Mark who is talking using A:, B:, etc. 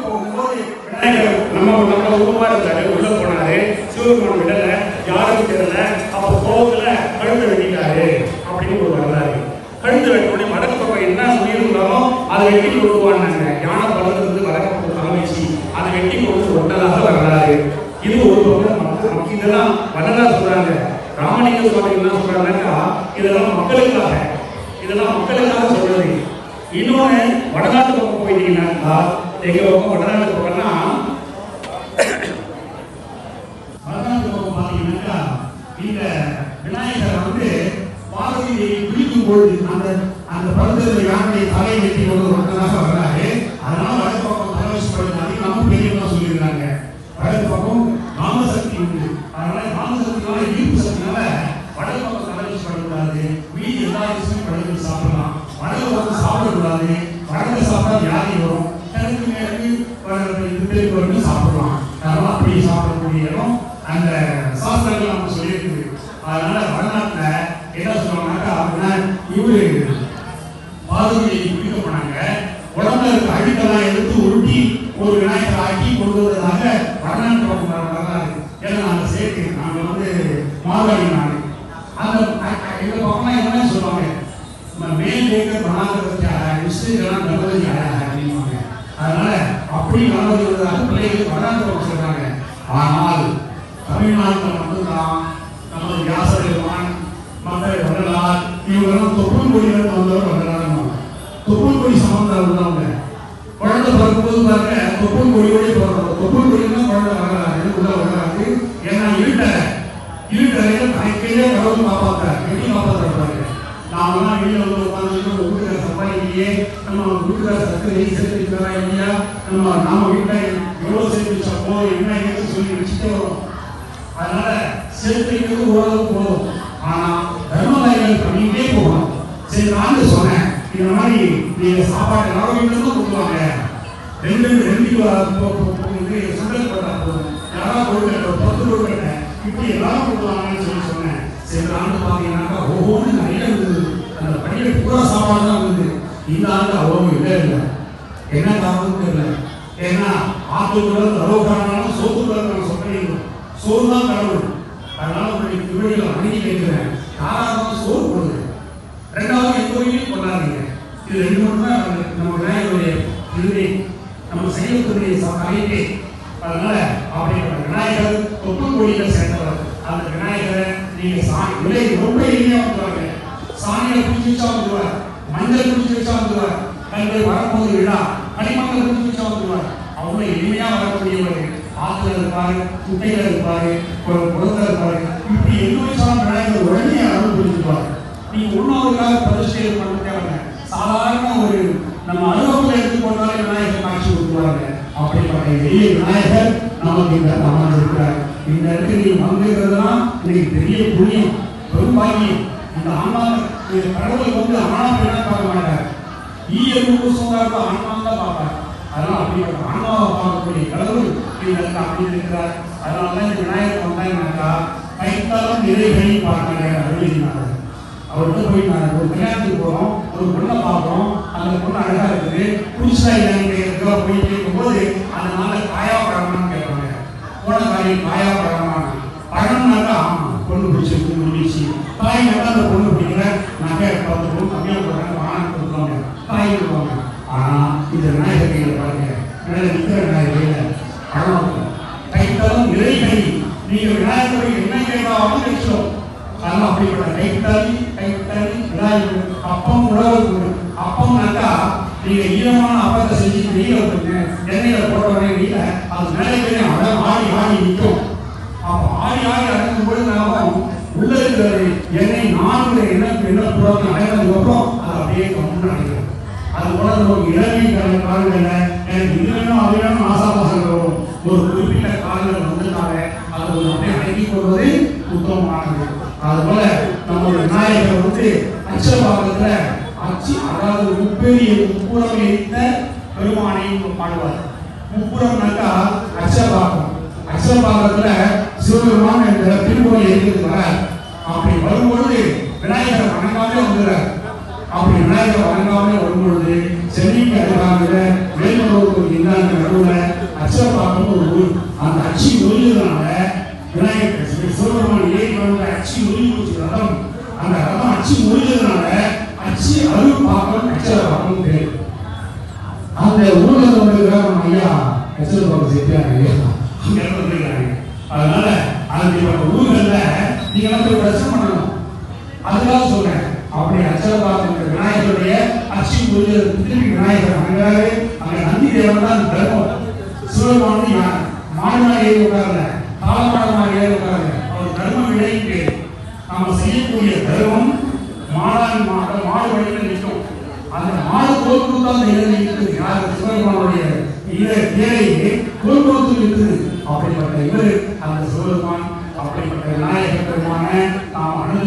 A: போகும்போது நம்ம உருவமா இருந்தாரு, உள்ள போனாரு, சிவபெருமான் விடல, யாரும் தெரியல, அப்ப கோவத்துல கழுத்து வெட்டிட்டாரு அப்படின்னு ஒரு வரலாறு. கழுத்து வெட்டோடனே வடக்கு பக்கம் என்ன சொல்லியிருந்தாலும் அதை வெட்டி கொடுக்குவாங்க. யானை பழத்துக்கு வடக்கு பக்கம் தலைமைச்சு அதை வெட்டி கொடுத்து ஒட்டதாக வரலாறு. இது ஒரு பக்கம். இதெல்லாம் வரலாறு சொல்றாங்க. ராமலிங்க சுவாமி என்ன சொல்றாங்கன்னாக்கா இதெல்லாம் மக்களுக்காக சொல்றது. இன்னொன்னு வடநாட்டு பக்கம் போயிட்டீங்கன்னாக்கா எங்க பக்கம் வடநாட்டு பக்கம்னா வடநாட்டு பக்கம் பார்த்தீங்கன்னாக்கா இந்த விநாயகரை வந்து பார்வதியை பிடிக்கும் பொழுது அந்த பருவத்தில் யாருடைய தலையை வெட்டி கொண்டு ஒன்றதாக வர்றாரு. அதனால வடக்கு பக்கம் தலைவசப்படுத்தாது நம்ம பெரியவங்க சொல்லியிருக்காங்க. வடக்கு பக்கம் காமசக்தி உண்டு. அதனால காமசக்தினால ஈர்ப்பு சக்தினால வடக்கு பக்கம் தலைவசப்படக்கூடாது. மீதி எல்லா விஷயமும் வடக்கு சாப்பிடலாம். வடக்கு பக்கம் சாப்பிடக்கூடாது. வடக்கு சாப்பிட்டா வியாதி வரும். கிழக்கு மேற்கு பேருக்கு வரைக்கும் சாப்பிடலாம். அதனால அப்படி சாப்பிடக்கூடிய இடம் அந்த சாஸ்திரங்கள் நம்ம சொல்லியிருக்குது. அதனால வடநாட்டில் என்ன சொல்லுவாங்கன்னாக்கா இவரு பார்வதியை பிடிக்க போனாங்க. உடம்புல இருக்க அழுக்கெல்லாம் எடுத்து உருட்டி ஒரு விநாயகர் ஆக்கி கொண்டு வருவதாக வடநாட்டு பக்கம் வரலாறு. ஏன்னா நாங்கள் சேர்த்து நாங்கள் வந்து மார்வாடி நாடு அந்த எங்கள் பக்கம்லாம் என்ன சொல்லுவாங்க, மேல் கேட்க பணாக்கிறதுக்கு விஷயங்கள்லாம் கணபதி அப்படின்வாங்க. அதனால அப்படி கணபதி வருவதாக பிள்ளைகள் வடநாட்டு பக்கம் சொல்றாங்க. ஆனால் தமிழ்நாட்டில் மட்டும்தான் நமது வியாசபெருமான் மக்கள் வரலாறு இவங்கெல்லாம் தொப்புள் கொடியிலிருந்து வந்தவர் வரலாறு. தொப்புள் கொடி சம்பந்தம் உள்ளவங்க குழந்தை பிறக்கும்போது பாருங்க தொப்புள் கொடியோட பிறந்தோம். தொப்புள் கொடினா குழந்தை வரலாறு உள்ள வரலாறு. ஏன்னா இருட்டறையில தனக்கையே கடவுள் காப்பாற்றார். எப்படி காப்பாற்றுறாரு? நாமெல்லாம் வெளியில வந்து உட்காந்து வீட்டுக்கார சம்பாதிக்கலையே, நம்ம வீட்டுக்கார சர்க்கரை சேர்த்து வைக்கிறா இல்லையா, நாம வீட்டில் எவ்வளவு சேர்த்து வச்சப்போ என்ன ஏற்று சொல்லி வச்சுட்டே வரும். அதனால சேர்த்து வைக்கிறது ஓரளவுக்கு போதும். ஆனா தர்மதாயிகள் பண்ணிக்கிட்டே போகணும். சரி நான் சொன்னேன் இந்த மாதிரி நீங்க சாப்பாடு எல்லாரும் வீட்டுல தான் கொடுக்குவாங்க. ரெண்டு சுண்டல் போட்டா போதும், யாராவது கொடுக்கட்ட 10 கொடுக்கட்ட இப்படி எல்லாரும் கொடுக்குவாங்கன்னு சொன்னேன். சரி ஆண்டு பார்த்தீங்கன்னாக்கா ஒவ்வொன்றும் நிறைய இருந்தது. அந்த பணியில பூரா சாப்பாடு தான் இருந்தது. இந்த ஆண்டு அவ்வளவு இல்லை. என்ன காரணம் தெரியல. ஏன்னா ஆத்துக்குள்ள அளவுக்கானாலும் சோத்துக்குள்ள நான் சொல்றேன், சோறு தான் கடவுள். அதனால உங்களுடைய திருவடிகளை அணுகி வைக்கிறேன். யாராவது சோறு போடுது. ரெண்டாவது எந்த வகையிலும் கொண்டாடுறீங்க. இது ரெண்டு மட்டும் தான் நம்ம விநாயகருடைய திருவிழை நம்ம செய்யக்கூடிய அறிக்கை. அதனால அப்படிப்பட்ட விநாயகர் தொப்புள் கொடியில சேர்ந்தவர். அந்த விநாயகரை நீங்க விலை ரொம்ப எளிமையா வந்துருவாங்க. சாணியில குடிச்சு வச்சா வந்துருவார், மஞ்சள் குடிச்சு வச்சா வந்துருவார், கண்கள் வரப்போது விழா களிமண்ணை குடிச்சு வச்சா வந்துருவார். அவ்வளவு எளிமையா வரக்கூடியவர். ஆத்துல இருப்பாரு, குட்டையில இருப்பாரு, குளத்துல இருப்பாரு. இப்படி எங்க வச்சாலும் விநாயகர் உடனே அளவு புரிஞ்சுப்பாரு. நீங்க உண்ணாவுக்காக பிரதிஷ்டை பண்ண தேவை. சாதாரண ஒரு நம்ம அனுபவத்தில் எடுத்துக்கொண்டாலே விநாயகர் காட்சி கொடுக்குவாங்க. அப்படிப்பட்ட எளிய விநாயகர் நமக்கு இந்த அமர்ந்திருக்கிறார். இந்த இடத்துல நீ வந்திருக்கிறதுனா இன்னைக்கு பெரிய புண்ணியம், பெரும்பாகியம். இந்த ஆன்மா கடவுள் வந்து ஆன்மா என்ன பார்க்க மாட்டார், ஈயருக்கு சொன்னார்தான் ஆன்மா தான் பார்ப்பார். அதனால அப்படிப்பட்ட ஆன்மாவை பார்க்கக்கூடிய கடவுள் இந்த அப்படி இருக்கிறார். அதனாலதான் இந்த விநாயகர் வந்தாங்கன்னாக்கா கைத்தாலும் நிறைகளை பார்க்கிறார் அப்படின்னாரு. அவர்கிட்ட போய் நான் ஒரு கல்யாணத்துக்கு போகிறோம், ஒரு பொண்ணை பார்க்குறோம், அந்த பொண்ணு அழகாக இருக்குது, புதுசா இல்லைன்னு போய் கேட்கும்போது அந்த நாளில் காயா பழமான்னு கேட்பாங்க. போன காரியம் காயா பழமான பழம்னாக்கா ஆமாம் பொண்ணு பிடிச்சிருக்கு முடிச்சு, காய்னாக்கா அந்த பொண்ணு பிடிக்கிற நகை 10 பொண்ணு கம்மியாக போடுறாங்க, வாங்க கொடுப்பாங்க, காய் கொடுப்பாங்க. ஆனால் இந்த விநாயகர் கையில் பாருங்க, மேலே நிற்கிற விநாயகர் பழம் கைத்தாலும் நிறைகளை நீங்கள் விநாயகரை என்ன கேட்டாலும் கிடைச்சோம். அதனால அப்படிப்பட்ட கைத்தாலி விநாயகர் அப்பம் உழவு. அப்பம்னாக்கா நீங்க ஈரமான அப்பத்தை செஞ்சு வெயில போட்டு எண்ணெயில போட்ட உடனே வெயில அது மேலே ஆடி ஆடி நிற்கும். அப்ப ஆடி ஆடி அடக்கும் பொழுது நாமும் உள்ள இருக்கிற எண்ணெய் 4 என்ன புறம் அடைந்ததுக்கு அப்புறம் அது அப்படியே கம்முன்னு அடைக்கும். அது போல நமக்கு இளமை காலங்கள்ல எனக்கு இது வேணும் அது வேணும் ஆசாபாசங்கள் வரும். ஒரு குறிப்பிட்ட காலங்கள் வந்துட்டாலே அது ஒரு அப்படியே அடக்கி கொள்வது உத்தமமானது. அதுபோல நம்முடைய விநாயகர் வந்து அச்சபாகத்துல அதாவது முப்புறம் எரித்த பெருமானையும் பாடுவார். முப்புறம்னாக்கா அச்சபாகம். அச்சபாகத்துல சிவபெருமான் என்ற திருமுறை எரிக்கிறது வர. அப்படி வரும்பொழுது விநாயகரை வணங்காமே வந்துடுறார். அப்படி விநாயகரை வணங்காமே வரும்பொழுது சென்னைக்கு அருகாமையில மேல்மருவத்தூர் இந்தாண்ட நடுவில் அச்சரப்பாக்கம் ஒரு ஊர். அந்த அச்சி ஒழிஞ்சதுனால விநாயகர் சிவபெருமான் ஏறி வந்து அச்சி ஒழிஞ்சு போச்சு ரதம். அந்த ரதம் அச்சி ஒழிஞ்சதுனால அச்சி அருள்பாக்கம் அச்சரப்பாக்கம் பேர். அந்த ஊர்ல நம்ம ஐயா அச்சரப்பாக்கம் சேர்த்தாங்க அங்க வந்துருக்காங்க. அதனால அந்த ஊர்கள்ல நீங்க போய் பிரச்சனை பண்ணணும். அதுக்காக சொல்றேன். அப்படி அச்சரப்பாக்கம் விநாயகருடைய அச்சி திருப்பி விநாயகர் அங்காரு. அங்க நந்தி தேவன் தான் தர்மம். சிவபெருமான் மாடுமாரி ஏறி உட்கார்ல, காலமாடமாரி ஏறி உட்கார்ல. அவர் தர்மம் விளையிட்டு நாம செய்யக்கூடிய தர்மம் மாடு வழியில் நிற்கும். அந்த மாடு கோல் கொடுத்தா அந்த இடம் இருக்குது. யார் சிவபெருமானுடைய இலையை கோல் கொடுத்து இருக்குது. அப்படிப்பட்ட இவர் அந்த சிவபெருமான், அப்படிப்பட்ட விநாயகர் பெருமான நாம் அணுகிறோம்.